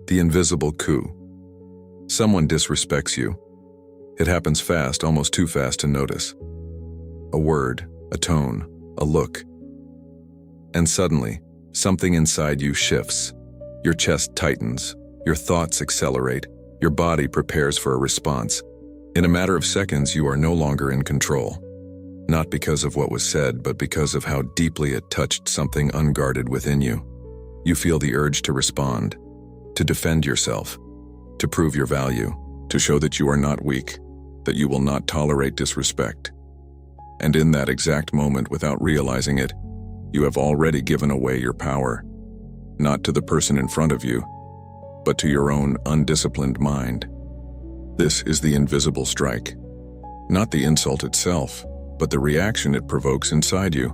The invisible coup. Someone disrespects you. It happens fast, almost too fast to notice. A word, a tone, a look. And suddenly, something inside you shifts. Your chest tightens, your thoughts accelerate, your body prepares for a response. In a matter of seconds, you are no longer in control. Not because of what was said, but because of how deeply it touched something unguarded within you. You feel the urge to respond, to defend yourself, to prove your value, to show that you are not weak, that you will not tolerate disrespect. And in that exact moment, without realizing it, you have already given away your power, not to the person in front of you, but to your own undisciplined mind. This is the invisible strike. Not the insult itself, but the reaction it provokes inside you.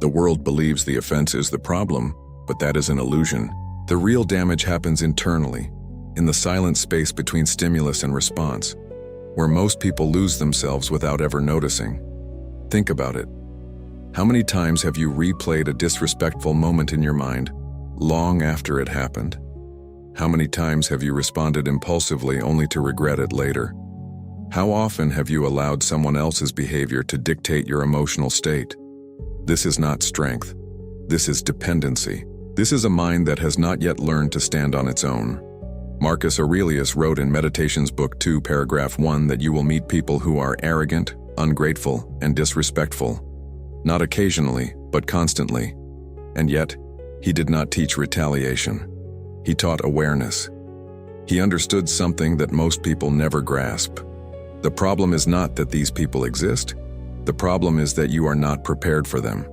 The world believes the offense is the problem, but that is an illusion. The real damage happens internally, in the silent space between stimulus and response, where most people lose themselves without ever noticing. Think about it. How many times have you replayed a disrespectful moment in your mind, long after it happened? How many times have you responded impulsively only to regret it later? How often have you allowed someone else's behavior to dictate your emotional state? This is not strength. This is dependency. This is a mind that has not yet learned to stand on its own. Marcus Aurelius wrote in Meditations Book 2, paragraph 1 that you will meet people who are arrogant, ungrateful, and disrespectful. Not occasionally, but constantly. And yet, he did not teach retaliation. He taught awareness. He understood something that most people never grasp. The problem is not that these people exist. The problem is that you are not prepared for them.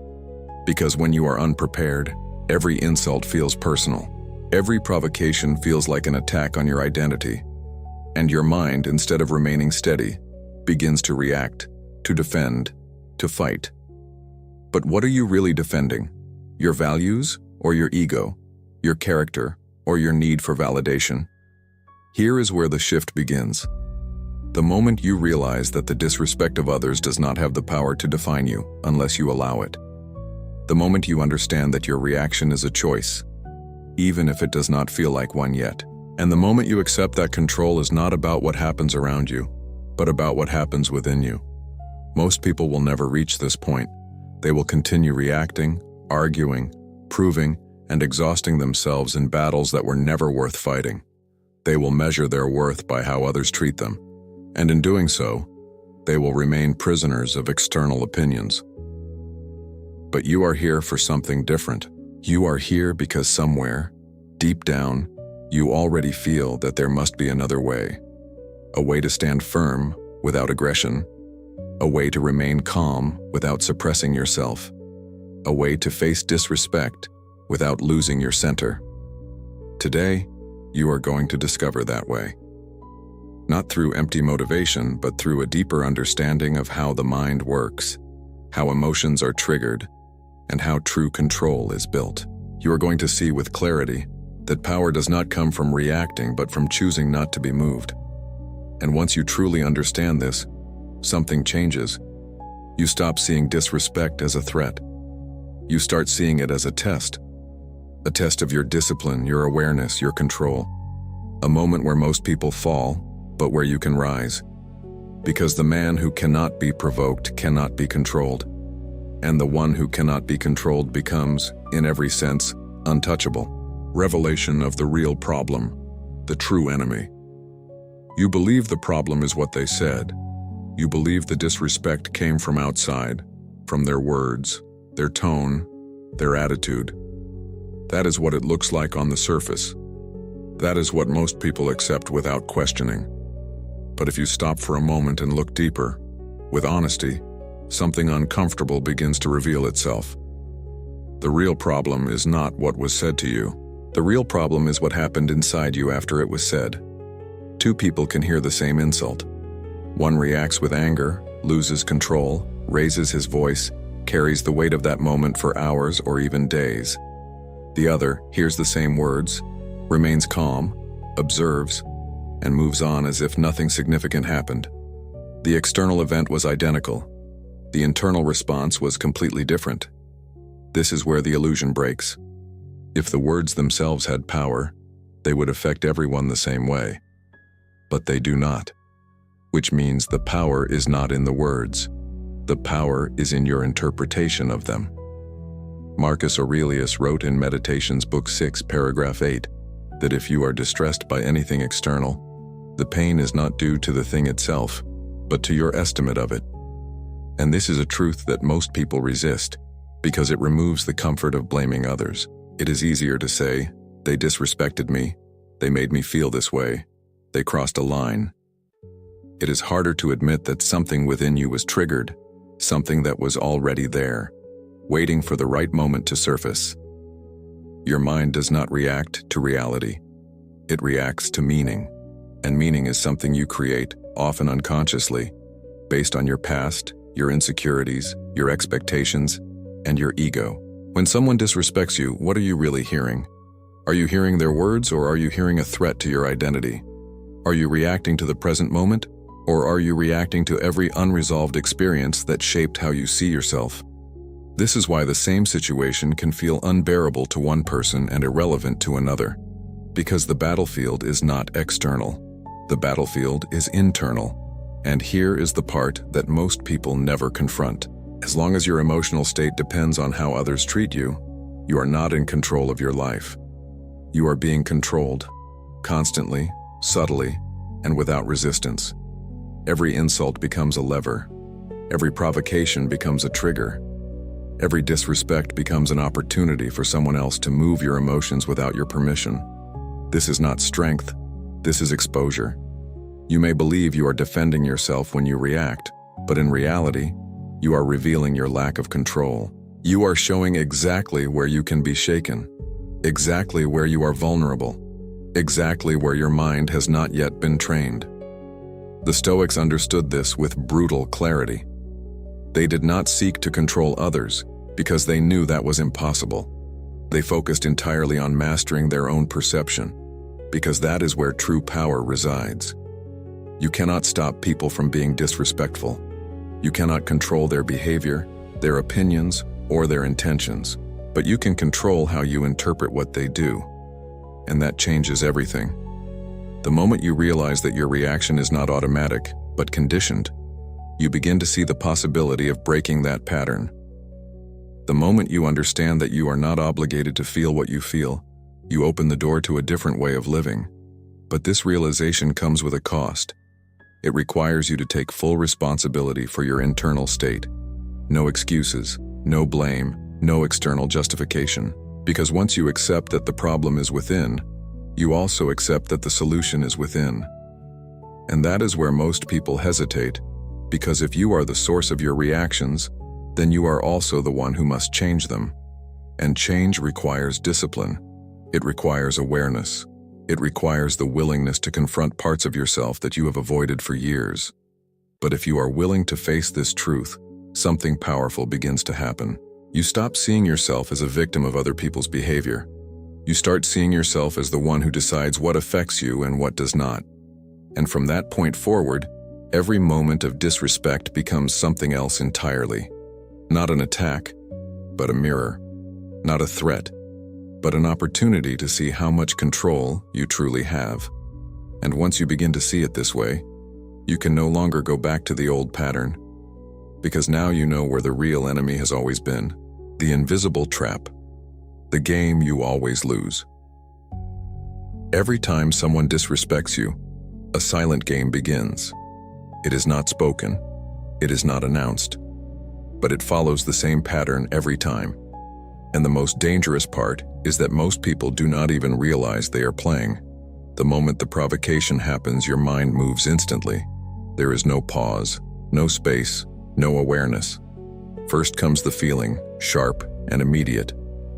Because when you are unprepared, every insult feels personal. Every provocation feels like an attack on your identity. And your mind, instead of remaining steady, begins to react, to defend, to fight. But what are you really defending? Your values or your ego? Your character or your need for validation? Here is where the shift begins. The moment you realize that the disrespect of others does not have the power to define you unless you allow it. The moment you understand that your reaction is a choice, even if it does not feel like one yet. And the moment you accept that control is not about what happens around you, but about what happens within you. Most people will never reach this point. They will continue reacting, arguing, proving, and exhausting themselves in battles that were never worth fighting. They will measure their worth by how others treat them, and in doing so, they will remain prisoners of external opinions. But you are here for something different. You are here because somewhere, deep down, you already feel that there must be another way. A way to stand firm without aggression. A way to remain calm without suppressing yourself. A way to face disrespect without losing your center. Today, you are going to discover that way. Not through empty motivation, but through a deeper understanding of how the mind works, how emotions are triggered, and how true control is built. You are going to see with clarity that power does not come from reacting, but from choosing not to be moved. And once you truly understand this, something changes. You stop seeing disrespect as a threat. You start seeing it as a test of your discipline, your awareness, your control. A moment where most people fall, but where you can rise. Because the man who cannot be provoked cannot be controlled. And the one who cannot be controlled becomes, in every sense, untouchable. Revelation of the real problem, the true enemy. You believe the problem is what they said. You believe the disrespect came from outside, from their words, their tone, their attitude. That is what it looks like on the surface. That is what most people accept without questioning. But if you stop for a moment and look deeper, with honesty, something uncomfortable begins to reveal itself. The real problem is not what was said to you. The real problem is what happened inside you after it was said. Two people can hear the same insult. One reacts with anger, loses control, raises his voice, carries the weight of that moment for hours or even days. The other hears the same words, remains calm, observes, and moves on as if nothing significant happened. The external event was identical. The internal response was completely different. This is where the illusion breaks. If the words themselves had power, they would affect everyone the same way. But they do not. Which means the power is not in the words. The power is in your interpretation of them. Marcus Aurelius wrote in Meditations Book 6, paragraph 8, that if you are distressed by anything external, the pain is not due to the thing itself, but to your estimate of it. And this is a truth that most people resist, because it removes the comfort of blaming others. It is easier to say, they disrespected me, they made me feel this way, they crossed a line. It is harder to admit that something within you was triggered, something that was already there, waiting for the right moment to surface. Your mind does not react to reality. It reacts to meaning, and meaning is something you create, often unconsciously, based on your past, your insecurities, your expectations, and your ego. When someone disrespects you, what are you really hearing? Are you hearing their words, or are you hearing a threat to your identity? Are you reacting to the present moment, or are you reacting to every unresolved experience that shaped how you see yourself? This is why the same situation can feel unbearable to one person and irrelevant to another. Because the battlefield is not external. The battlefield is internal. And here is the part that most people never confront. As long as your emotional state depends on how others treat you, you are not in control of your life. You are being controlled, constantly, subtly, and without resistance. Every insult becomes a lever. Every provocation becomes a trigger. Every disrespect becomes an opportunity for someone else to move your emotions without your permission. This is not strength, this is exposure. You may believe you are defending yourself when you react, but in reality, you are revealing your lack of control. You are showing exactly where you can be shaken, exactly where you are vulnerable, exactly where your mind has not yet been trained. The Stoics understood this with brutal clarity. They did not seek to control others because they knew that was impossible. They focused entirely on mastering their own perception, because that is where true power resides. You cannot stop people from being disrespectful. You cannot control their behavior, their opinions, or their intentions, but you can control how you interpret what they do. And that changes everything. The moment you realize that your reaction is not automatic, but conditioned, you begin to see the possibility of breaking that pattern. The moment you understand that you are not obligated to feel what you feel, you open the door to a different way of living. But this realization comes with a cost. It requires you to take full responsibility for your internal state. No excuses, no blame, no external justification. Because once you accept that the problem is within, you also accept that the solution is within. And that is where most people hesitate, because if you are the source of your reactions, then you are also the one who must change them. And change requires discipline. It requires awareness. It requires the willingness to confront parts of yourself that you have avoided for years. But if you are willing to face this truth, something powerful begins to happen. You stop seeing yourself as a victim of other people's behavior. You start seeing yourself as the one who decides what affects you and what does not. And from that point forward, every moment of disrespect becomes something else entirely. Not an attack, but a mirror. Not a threat, but an opportunity to see how much control you truly have. And once you begin to see it this way, you can no longer go back to the old pattern, because now you know where the real enemy has always been, the invisible trap, the game you always lose. Every time someone disrespects you, a silent game begins. It is not spoken, it is not announced, but it follows the same pattern every time. And the most dangerous part is that most people do not even realize they are playing. The moment the provocation happens, your mind moves instantly. There is no pause, no space, no awareness. First comes the feeling, sharp and immediate.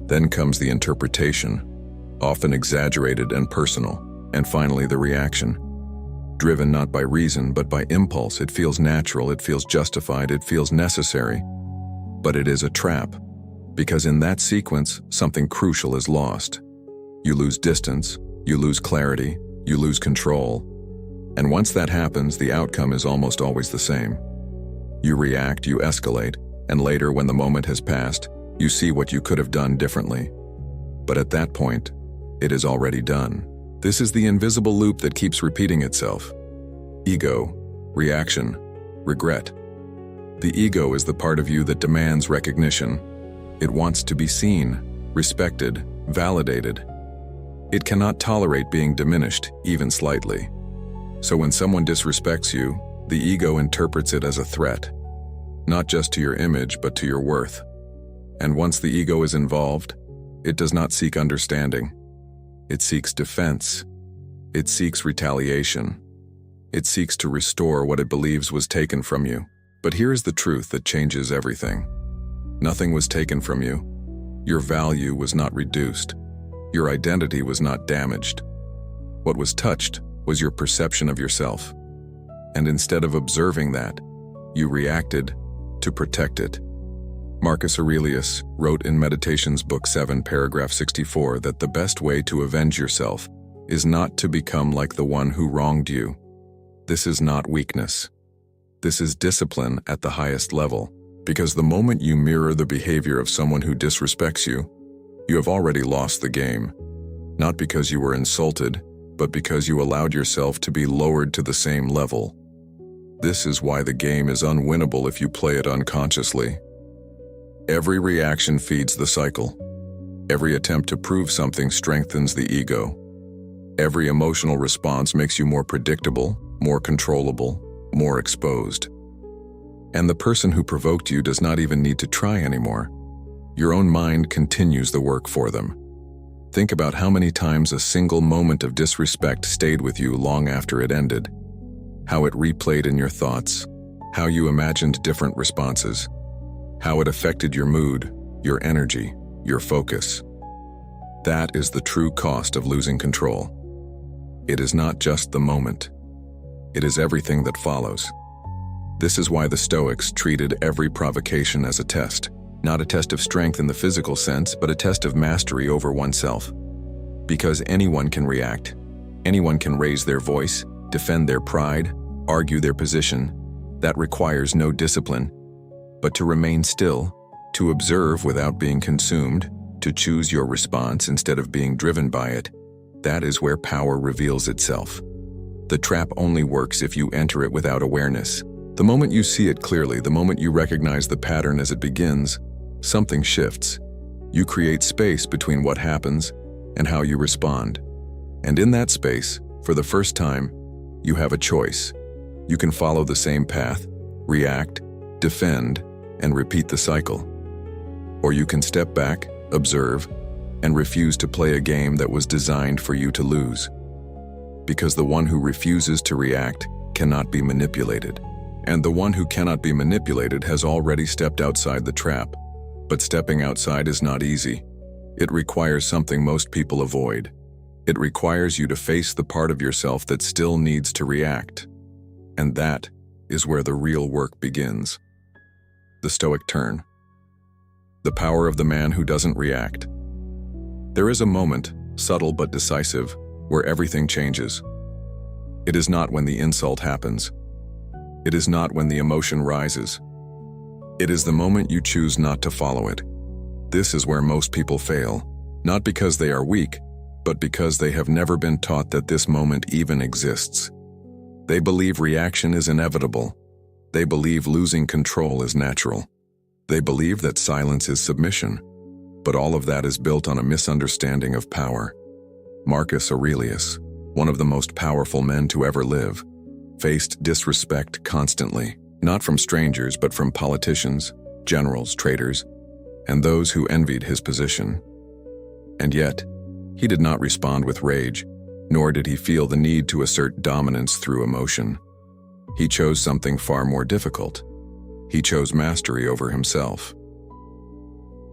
Then comes the interpretation, often exaggerated and personal. And finally the reaction. Driven not by reason, but by impulse. It feels natural, it feels justified, it feels necessary. But it is a trap. Because in that sequence, something crucial is lost. You lose distance, you lose clarity, you lose control. And once that happens, the outcome is almost always the same. You react, you escalate, and later, when the moment has passed, you see what you could have done differently. But at that point, it is already done. This is the invisible loop that keeps repeating itself. Ego, reaction, regret. The ego is the part of you that demands recognition. It wants to be seen, respected, validated. It cannot tolerate being diminished, even slightly. So when someone disrespects you, the ego interprets it as a threat, not just to your image, but to your worth. And once the ego is involved, it does not seek understanding. It seeks defense. It seeks retaliation. It seeks to restore what it believes was taken from you. But here is the truth that changes everything. Nothing was taken from you. Your value was not reduced. Your identity was not damaged. What was touched was your perception of yourself. And instead of observing that, you reacted to protect it. Marcus Aurelius wrote in Meditations Book 7, paragraph 64 that the best way to avenge yourself is not to become like the one who wronged you. This is not weakness. This is discipline at the highest level, because the moment you mirror the behavior of someone who disrespects you, you have already lost the game, not because you were insulted, but because you allowed yourself to be lowered to the same level. This is why the game is unwinnable if you play it unconsciously. Every reaction feeds the cycle. Every attempt to prove something strengthens the ego. Every emotional response makes you more predictable, more controllable, more exposed. And the person who provoked you does not even need to try anymore. Your own mind continues the work for them. Think about how many times a single moment of disrespect stayed with you long after it ended. How it replayed in your thoughts, how you imagined different responses, how it affected your mood, your energy, your focus. That is the true cost of losing control. It is not just the moment. It is everything that follows. This is why the Stoics treated every provocation as a test, not a test of strength in the physical sense, but a test of mastery over oneself. Because anyone can react, anyone can raise their voice, defend their pride, argue their position. That requires no discipline, but to remain still, to observe without being consumed, to choose your response instead of being driven by it. That is where power reveals itself. The trap only works if you enter it without awareness. The moment you see it clearly, the moment you recognize the pattern as it begins, something shifts. You create space between what happens and how you respond. And in that space, for the first time, you have a choice. You can follow the same path, react, defend, and repeat the cycle. Or you can step back, observe, and refuse to play a game that was designed for you to lose. Because the one who refuses to react cannot be manipulated. And the one who cannot be manipulated has already stepped outside the trap. But stepping outside is not easy. It requires something most people avoid. It requires you to face the part of yourself that still needs to react. And that is where the real work begins. The Stoic turn. The power of the man who doesn't react. There is a moment, subtle but decisive, where everything changes. It is not when the insult happens. It is not when the emotion rises. It is the moment you choose not to follow it. This is where most people fail, not because they are weak, but because they have never been taught that this moment even exists. They believe reaction is inevitable. They believe losing control is natural. They believe that silence is submission. But all of that is built on a misunderstanding of power. Marcus Aurelius, one of the most powerful men to ever live, faced disrespect constantly, not from strangers but from politicians, generals, traitors, and those who envied his position. And yet, he did not respond with rage, nor did he feel the need to assert dominance through emotion. He chose something far more difficult. He chose mastery over himself.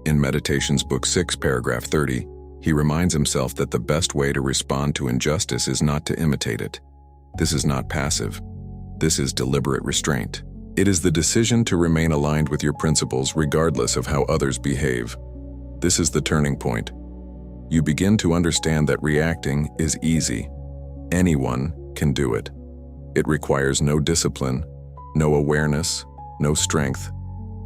In Meditations Book 6, paragraph 30, he reminds himself that the best way to respond to injustice is not to imitate it. This is not passive. This is deliberate restraint. It is the decision to remain aligned with your principles regardless of how others behave. This is the turning point. You begin to understand that reacting is easy. Anyone can do it. It requires no discipline, no awareness, no strength.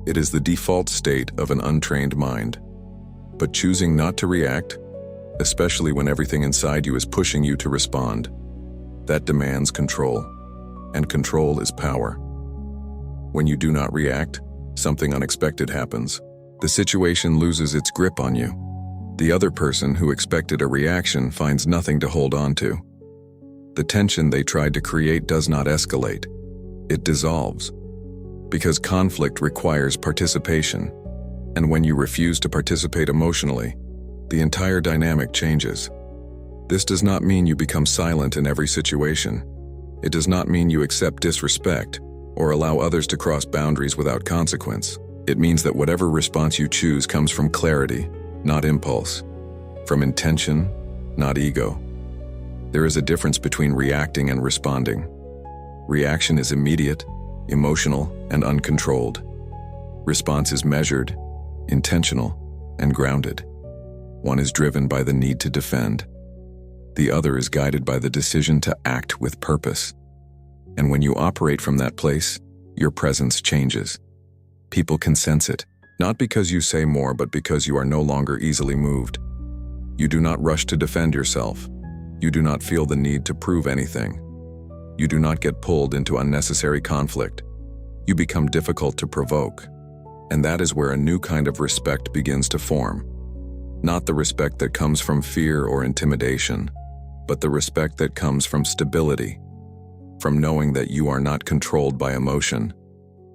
It is the default state of an untrained mind. But choosing not to react, especially when everything inside you is pushing you to respond. That demands control, and control is power. When you do not react, something unexpected happens. The situation loses its grip on you. The other person who expected a reaction finds nothing to hold on to. The tension they tried to create does not escalate. It dissolves. Because conflict requires participation, and when you refuse to participate emotionally, the entire dynamic changes. This does not mean you become silent in every situation. It does not mean you accept disrespect or allow others to cross boundaries without consequence. It means that whatever response you choose comes from clarity, not impulse, from intention, not ego. There is a difference between reacting and responding. Reaction is immediate, emotional, and uncontrolled. Response is measured, intentional, and grounded. One is driven by the need to defend. The other is guided by the decision to act with purpose. And when you operate from that place, your presence changes. People can sense it, not because you say more, but because you are no longer easily moved. You do not rush to defend yourself. You do not feel the need to prove anything. You do not get pulled into unnecessary conflict. You become difficult to provoke. And that is where a new kind of respect begins to form. Not the respect that comes from fear or intimidation, but the respect that comes from stability, from knowing that you are not controlled by emotion,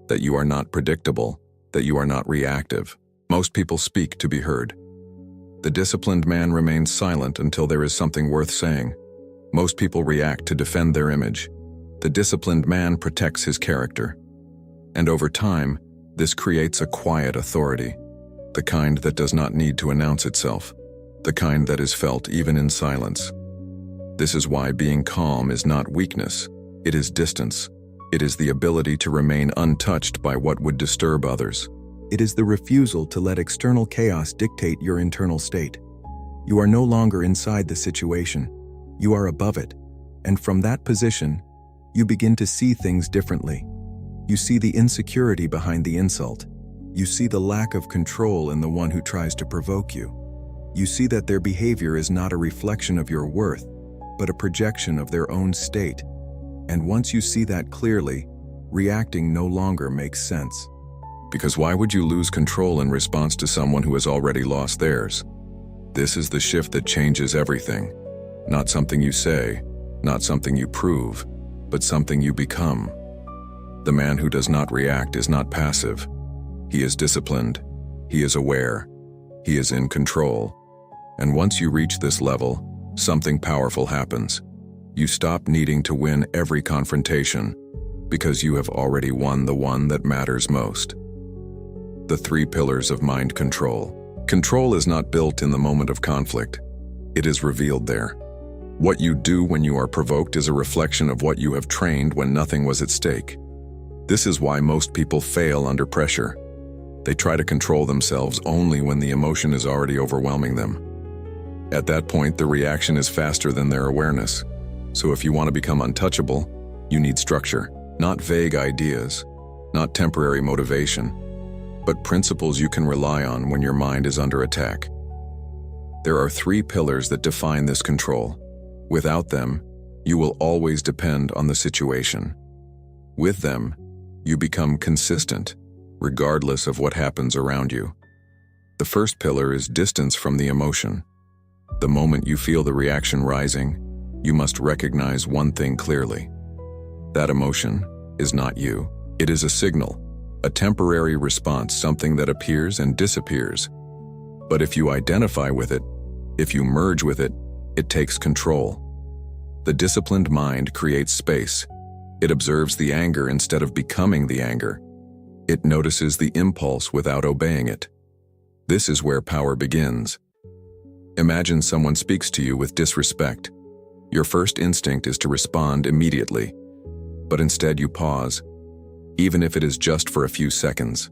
that you are not predictable, that you are not reactive. Most people speak to be heard. The disciplined man remains silent until there is something worth saying. Most people react to defend their image. The disciplined man protects his character. And over time, this creates a quiet authority, the kind that does not need to announce itself, the kind that is felt even in silence. This is why being calm is not weakness, it is distance. It is the ability to remain untouched by what would disturb others. It is the refusal to let external chaos dictate your internal state. You are no longer inside the situation. You are above it. And from that position, you begin to see things differently. You see the insecurity behind the insult. You see the lack of control in the one who tries to provoke you. You see that their behavior is not a reflection of your worth, but a projection of their own state. And once you see that clearly, reacting no longer makes sense. Because why would you lose control in response to someone who has already lost theirs? This is the shift that changes everything. Not something you say, not something you prove, but something you become. The man who does not react is not passive. He is disciplined. He is aware. He is in control. And once you reach this level, something powerful happens. You stop needing to win every confrontation because you have already won the one that matters most. The 3 pillars of mind control. Control is not built in the moment of conflict. It is revealed there. What you do when you are provoked is a reflection of what you have trained when nothing was at stake. This is why most people fail under pressure. They try to control themselves only when the emotion is already overwhelming them. At that point, the reaction is faster than their awareness. So if you want to become untouchable, you need structure, not vague ideas, not temporary motivation, but principles you can rely on when your mind is under attack. There are 3 pillars that define this control. Without them, you will always depend on the situation. With them, you become consistent, regardless of what happens around you. The first pillar is distance from the emotion. The moment you feel the reaction rising, you must recognize one thing clearly. That emotion is not you. It is a signal, a temporary response, something that appears and disappears. But if you identify with it, if you merge with it, it takes control. The disciplined mind creates space. It observes the anger instead of becoming the anger. It notices the impulse without obeying it. This is where power begins. Imagine someone speaks to you with disrespect. Your first instinct is to respond immediately, but instead you pause, even if it is just for a few seconds.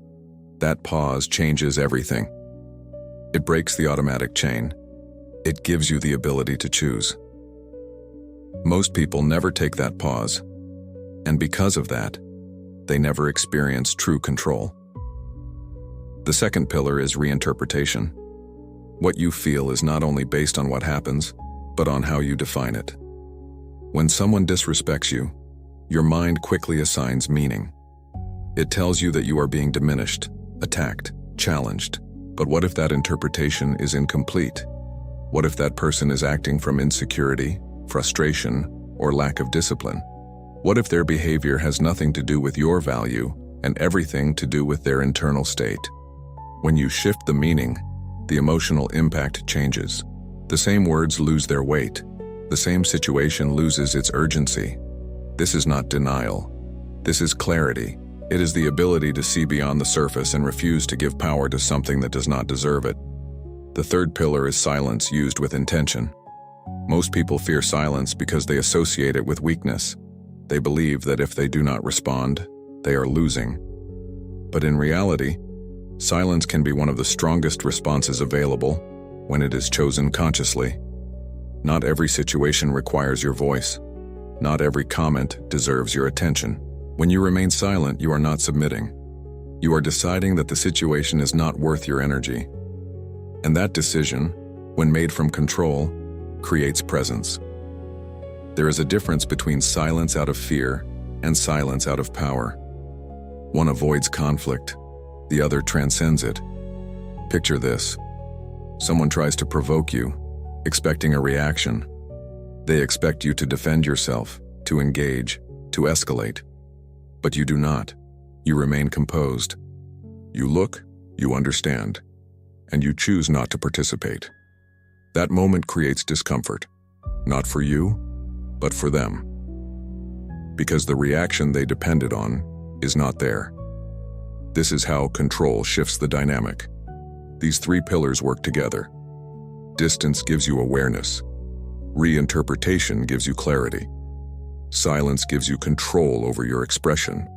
That pause changes everything. It breaks the automatic chain. It gives you the ability to choose. Most people never take that pause, and because of that, they never experience true control. The second pillar is reinterpretation. What you feel is not only based on what happens, but on how you define it. When someone disrespects you, your mind quickly assigns meaning. It tells you that you are being diminished, attacked, challenged. But what if that interpretation is incomplete? What if that person is acting from insecurity, frustration, or lack of discipline? What if their behavior has nothing to do with your value and everything to do with their internal state? When you shift the meaning, the emotional impact changes. The same words lose their weight. The same situation loses its urgency. This is not denial. This is clarity. It is the ability to see beyond the surface and refuse to give power to something that does not deserve it. The third pillar is silence used with intention. Most people fear silence because they associate it with weakness. They believe that if they do not respond, they are losing. But in reality, silence can be one of the strongest responses available when it is chosen consciously. Not every situation requires your voice. Not every comment deserves your attention. When you remain silent, you are not submitting. You are deciding that the situation is not worth your energy. And that decision, when made from control, creates presence. There is a difference between silence out of fear and silence out of power. One avoids conflict, the other transcends it. Picture this. Someone tries to provoke you, expecting a reaction. They expect you to defend yourself, to engage, to escalate. But you do not. You remain composed. You look, you understand, and you choose not to participate. That moment creates discomfort, not for you, but for them. Because the reaction they depended on is not there. This is how control shifts the dynamic. These three pillars work together. Distance gives you awareness. Reinterpretation gives you clarity. Silence gives you control over your expression.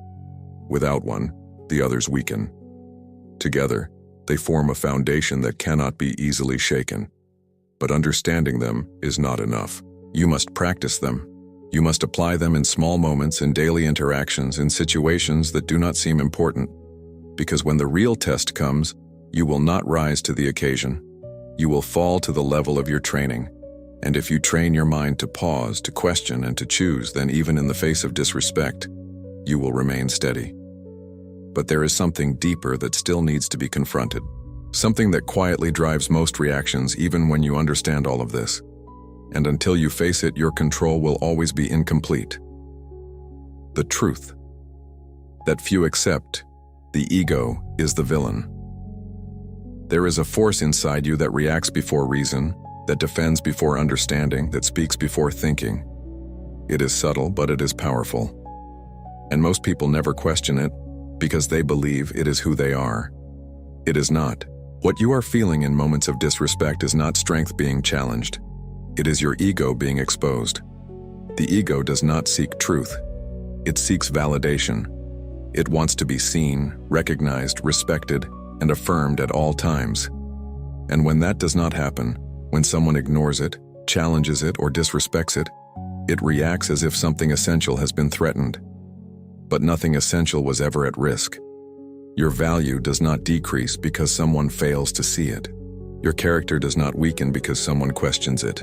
Without one, the others weaken. Together, they form a foundation that cannot be easily shaken. But understanding them is not enough. You must practice them. You must apply them in small moments, in daily interactions, in situations that do not seem important. Because when the real test comes, you will not rise to the occasion. You will fall to the level of your training. And if you train your mind to pause, to question, and to choose, then even in the face of disrespect, you will remain steady. But there is something deeper that still needs to be confronted. Something that quietly drives most reactions even when you understand all of this. And until you face it, your control will always be incomplete. The truth. That few accept, the ego is the villain. There is a force inside you that reacts before reason, that defends before understanding, that speaks before thinking. It is subtle, but it is powerful. And most people never question it because they believe it is who they are. It is not. What you are feeling in moments of disrespect is not strength being challenged. It is your ego being exposed. The ego does not seek truth. It seeks validation. It wants to be seen, recognized, respected, and affirmed at all times. And when that does not happen, when someone ignores it, challenges it, or disrespects it, it reacts as if something essential has been threatened. But nothing essential was ever at risk. Your value does not decrease because someone fails to see it. Your character does not weaken because someone questions it.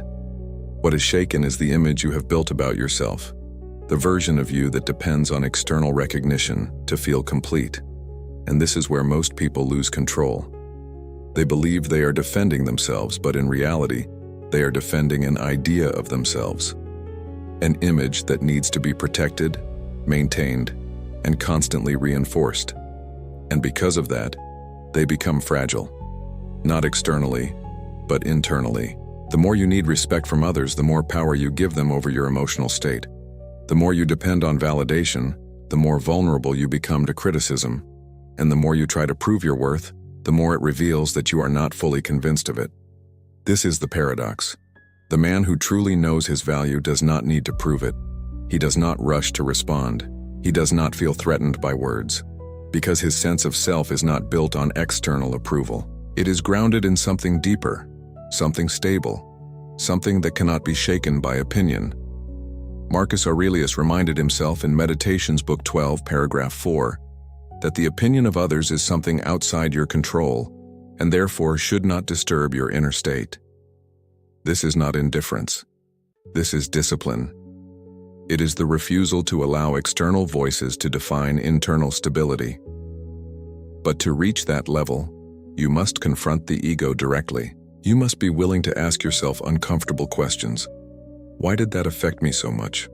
What is shaken is the image you have built about yourself, the version of you that depends on external recognition to feel complete. And this is where most people lose control. They believe they are defending themselves, but in reality, they are defending an idea of themselves. An image that needs to be protected, maintained, and constantly reinforced. And because of that, they become fragile. Not externally, but internally. The more you need respect from others, the more power you give them over your emotional state. The more you depend on validation, the more vulnerable you become to criticism. And the more you try to prove your worth, the more it reveals that you are not fully convinced of it. This is the paradox. The man who truly knows his value does not need to prove it. He does not rush to respond. He does not feel threatened by words. Because his sense of self is not built on external approval. It is grounded in something deeper, something stable, something that cannot be shaken by opinion. Marcus Aurelius reminded himself in Meditations Book 12, paragraph 4, that the opinion of others is something outside your control, and therefore should not disturb your inner state. This is not indifference. This is discipline. It is the refusal to allow external voices to define internal stability. But to reach that level, you must confront the ego directly. You must be willing to ask yourself uncomfortable questions. Why did that affect me so much?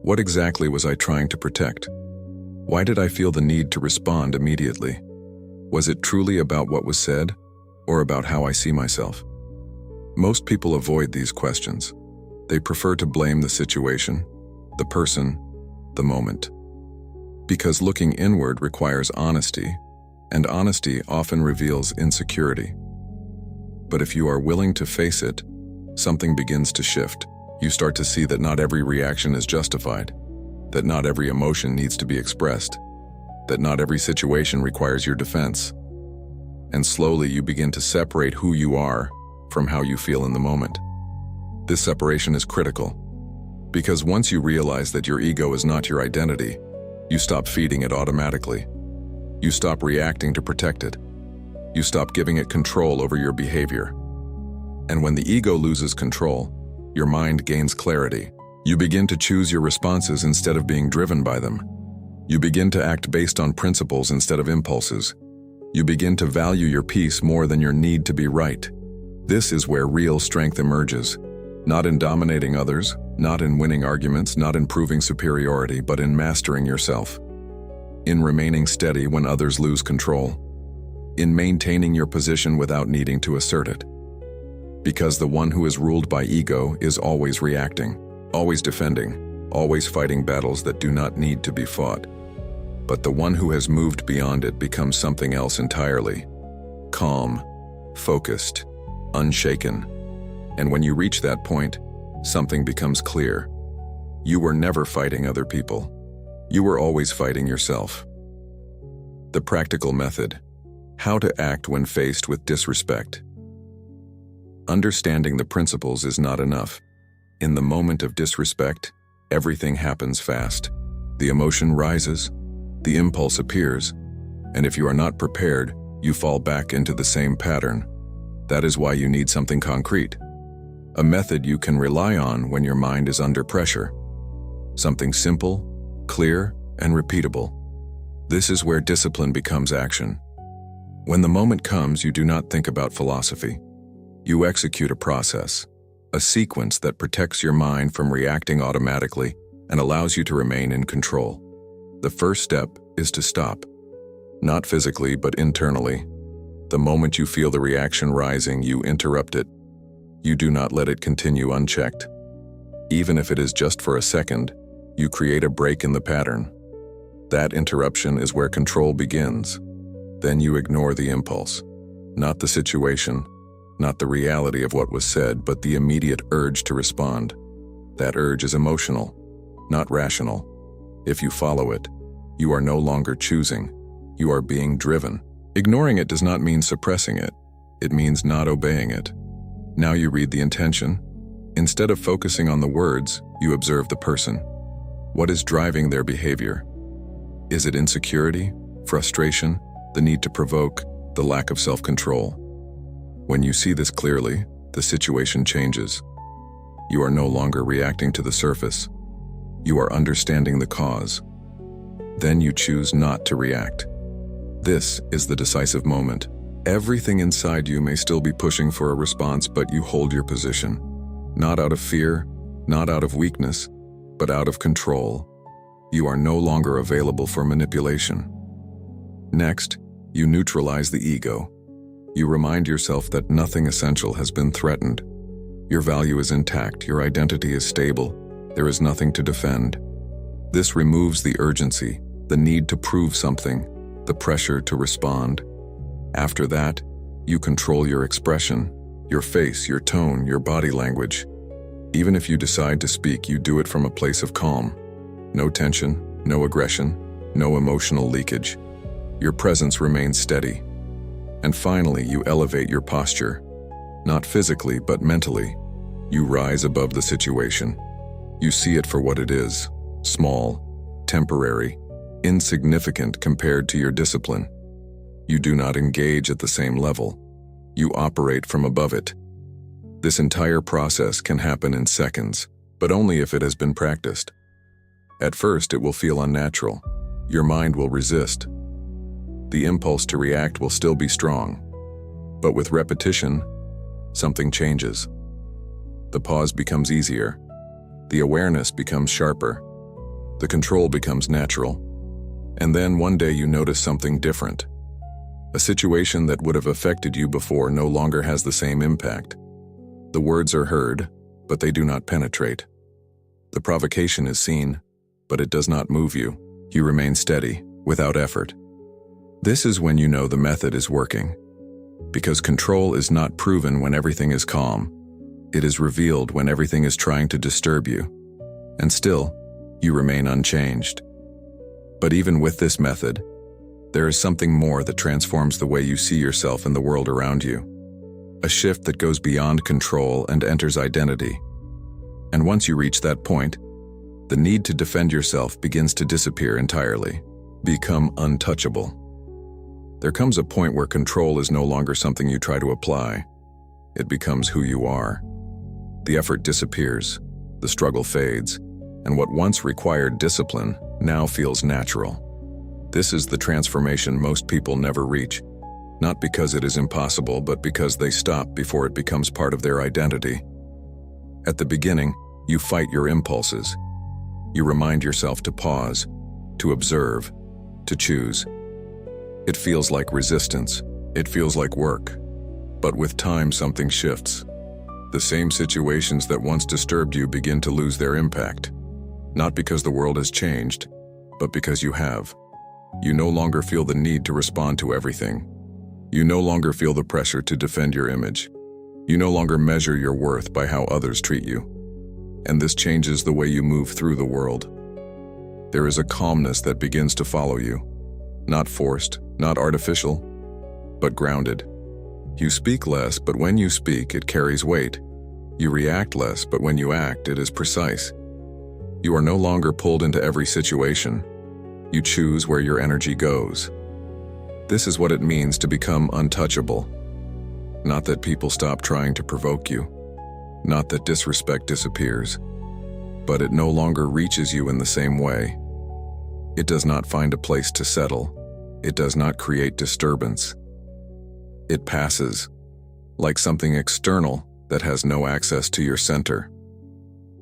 What exactly was I trying to protect? Why did I feel the need to respond immediately? Was it truly about what was said, or about how I see myself? Most people avoid these questions. They prefer to blame the situation, the person, the moment. Because looking inward requires honesty, and honesty often reveals insecurity. But if you are willing to face it, something begins to shift. You start to see that not every reaction is justified, that not every emotion needs to be expressed, that not every situation requires your defense. And slowly you begin to separate who you are from how you feel in the moment. This separation is critical, because once you realize that your ego is not your identity, you stop feeding it automatically. You stop reacting to protect it. You stop giving it control over your behavior. And when the ego loses control, your mind gains clarity. You begin to choose your responses instead of being driven by them. You begin to act based on principles instead of impulses. You begin to value your peace more than your need to be right. This is where real strength emerges, not in dominating others, not in winning arguments, not in proving superiority, but in mastering yourself. In remaining steady when others lose control. In maintaining your position without needing to assert it. Because the one who is ruled by ego is always reacting, always defending, always fighting battles that do not need to be fought. But the one who has moved beyond it becomes something else entirely. Calm, focused, unshaken. And when you reach that point, something becomes clear. You were never fighting other people. You were always fighting yourself. The practical method: how to act when faced with disrespect. Understanding the principles is not enough. In the moment of disrespect, everything happens fast. The emotion rises, the impulse appears, and if you are not prepared, you fall back into the same pattern. That is why you need something concrete. A method you can rely on when your mind is under pressure. Something simple, clear, and repeatable. This is where discipline becomes action. When the moment comes, you do not think about philosophy. You execute a process, a sequence that protects your mind from reacting automatically and allows you to remain in control. The first step is to stop. Not physically, but internally. The moment you feel the reaction rising, you interrupt it. You do not let it continue unchecked. Even if it is just for a second, you create a break in the pattern. That interruption is where control begins. Then you ignore the impulse, not the situation, not the reality of what was said, but the immediate urge to respond. That urge is emotional, not rational. If you follow it, you are no longer choosing. You are being driven. Ignoring it does not mean suppressing it. It means not obeying it. Now you read the intention. Instead of focusing on the words, you observe the person. What is driving their behavior? Is it insecurity, frustration, the need to provoke, the lack of self-control? When you see this clearly, the situation changes. You are no longer reacting to the surface. You are understanding the cause. Then you choose not to react. This is the decisive moment. Everything inside you may still be pushing for a response, but you hold your position. Not out of fear, not out of weakness, but out of control. You are no longer available for manipulation. Next, you neutralize the ego. You remind yourself that nothing essential has been threatened. Your value is intact, your identity is stable, there is nothing to defend. This removes the urgency, the need to prove something, the pressure to respond. After that, you control your expression, your face, your tone, your body language. Even if you decide to speak, you do it from a place of calm. No tension, no aggression, no emotional leakage. Your presence remains steady. And finally, you elevate your posture. Not physically, but mentally. You rise above the situation. You see it for what it is: small, temporary, insignificant compared to your discipline. You do not engage at the same level. You operate from above it. This entire process can happen in seconds, but only if it has been practiced. At first, it will feel unnatural. Your mind will resist. The impulse to react will still be strong. But with repetition, something changes. The pause becomes easier. The awareness becomes sharper. The control becomes natural. And then one day you notice something different. A situation that would have affected you before no longer has the same impact. The words are heard, but they do not penetrate. The provocation is seen, but it does not move you. You remain steady, without effort. This is when you know the method is working. Because control is not proven when everything is calm. It is revealed when everything is trying to disturb you. And still, you remain unchanged. But even with this method, there is something more that transforms the way you see yourself and the world around you. A shift that goes beyond control and enters identity. And once you reach that point, the need to defend yourself begins to disappear entirely. Become untouchable. There comes a point where control is no longer something you try to apply. It becomes who you are. The effort disappears, the struggle fades, and what once required discipline now feels natural. This is the transformation most people never reach, not because it is impossible, but because they stop before it becomes part of their identity. At the beginning, you fight your impulses. You remind yourself to pause, to observe, to choose. It feels like resistance. It feels like work. But with time, something shifts. The same situations that once disturbed you begin to lose their impact. Not because the world has changed, but because you have. You no longer feel the need to respond to everything. You no longer feel the pressure to defend your image. You no longer measure your worth by how others treat you. And this changes the way you move through the world. There is a calmness that begins to follow you. Not forced, not artificial, but grounded. You speak less, but when you speak, it carries weight. You react less, but when you act, it is precise. You are no longer pulled into every situation. You choose where your energy goes. This is what it means to become untouchable. Not that people stop trying to provoke you. Not that disrespect disappears. But it no longer reaches you in the same way. It does not find a place to settle. It does not create disturbance. It passes, like something external that has no access to your center.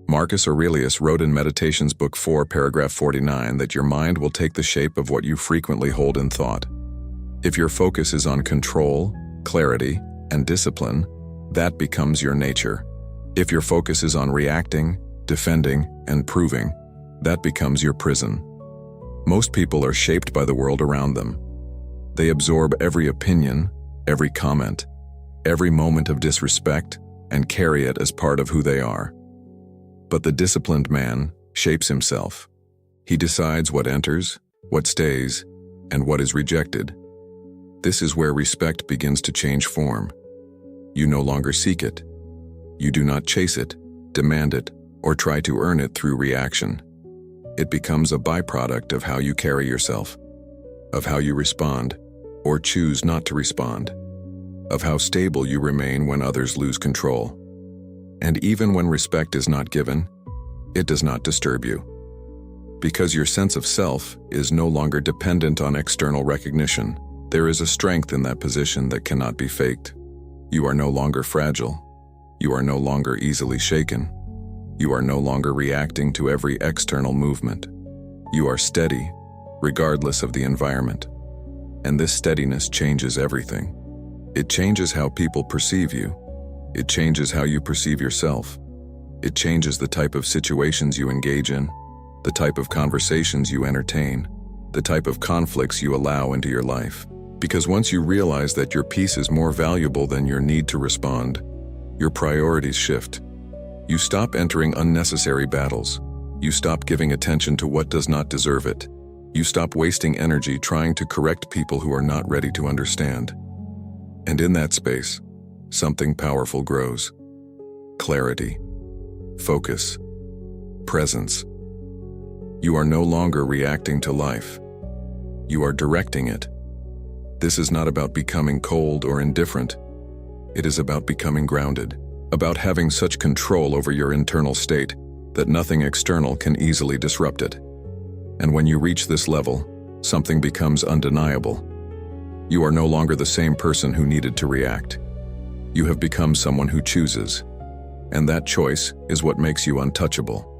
Marcus Aurelius wrote in Meditations Book 4, paragraph 49, that your mind will take the shape of what you frequently hold in thought. If your focus is on control, clarity, and discipline, that becomes your nature. If your focus is on reacting, defending, and proving, that becomes your prison. Most people are shaped by the world around them. They absorb every opinion, every comment, every moment of disrespect, and carry it as part of who they are. But the disciplined man shapes himself. He decides what enters, what stays, and what is rejected. This is where respect begins to change form. You no longer seek it. You do not chase it, demand it, or try to earn it through reaction. It becomes a byproduct of how you carry yourself, of how you respond, or choose not to respond, of how stable you remain when others lose control. And even when respect is not given, it does not disturb you. Because your sense of self is no longer dependent on external recognition, there is a strength in that position that cannot be faked. You are no longer fragile. You are no longer easily shaken. You are no longer reacting to every external movement. You are steady, regardless of the environment. And this steadiness changes everything. It changes how people perceive you. It changes how you perceive yourself. It changes the type of situations you engage in, the type of conversations you entertain, the type of conflicts you allow into your life. Because once you realize that your peace is more valuable than your need to respond, your priorities shift. You stop entering unnecessary battles. You stop giving attention to what does not deserve it. You stop wasting energy trying to correct people who are not ready to understand. And in that space, something powerful grows. Clarity, focus, presence. You are no longer reacting to life. You are directing it. This is not about becoming cold or indifferent. It is about becoming grounded, about having such control over your internal state that nothing external can easily disrupt it. And when you reach this level, something becomes undeniable. You are no longer the same person who needed to react. You have become someone who chooses, and that choice is what makes you untouchable.